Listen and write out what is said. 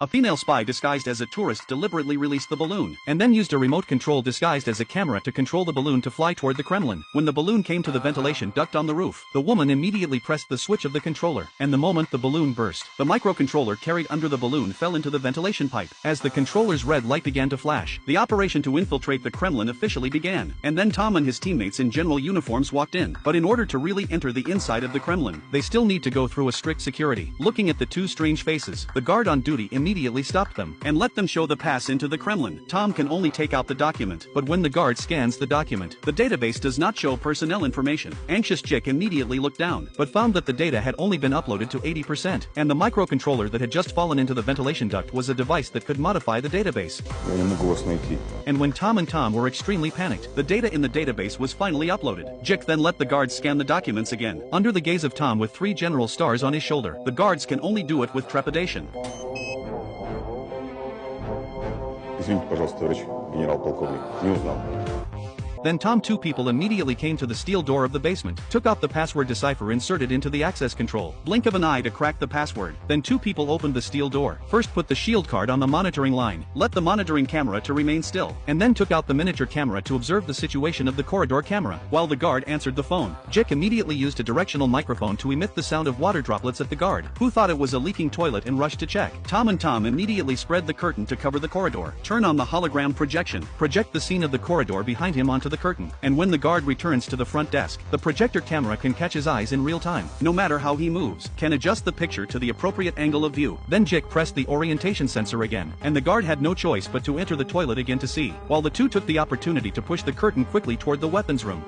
A female spy disguised as a tourist deliberately released the balloon, and then used a remote control disguised as a camera to control the balloon to fly toward the Kremlin. When the balloon came to the ventilation duct on the roof, the woman immediately pressed the switch of the controller, and the moment the balloon burst, the microcontroller carried under the balloon fell into the ventilation pipe. As the controller's red light began to flash, the operation to infiltrate the Kremlin officially began, and then Tom and his teammates in general uniforms walked in. But in order to really enter the inside of the Kremlin, they still need to go through a strict security. Looking at the two strange faces, the guard on duty immediately stopped them and let them show the pass into the Kremlin. Tom can only take out the document, but when the guard scans the document, the database does not show personnel information. Anxious Jick immediately looked down, but found that the data had only been uploaded to 80%, and the microcontroller that had just fallen into the ventilation duct was a device that could modify the database. And when Tom and Tom were extremely panicked, the data in the database was finally uploaded. Jick then let the guards scan the documents again, under the gaze of Tom with 3 general stars on his shoulder. The guards can only do it with trepidation. Извините, пожалуйста, товарищ генерал-полковник, не узнал. Then Tom, 2 people immediately came to the steel door of the basement, took out the password decipher inserted into the access control. Blink of an eye to crack the password. Then 2 people opened the steel door. First put the shield card on the monitoring line, let the monitoring camera to remain still, and then took out the miniature camera to observe the situation of the corridor camera, while the guard answered the phone. Jick immediately used a directional microphone to emit the sound of water droplets at the guard, who thought it was a leaking toilet and rushed to check. Tom and Tom immediately spread the curtain to cover the corridor, turn on the hologram projection, project the scene of the corridor behind him onto the curtain, and when the guard returns to the front desk, the projector camera can catch his eyes in real time, no matter how he moves, can adjust the picture to the appropriate angle of view. Then Jick pressed the orientation sensor again, and the guard had no choice but to enter the toilet again to see, while the 2 took the opportunity to push the curtain quickly toward the weapons room.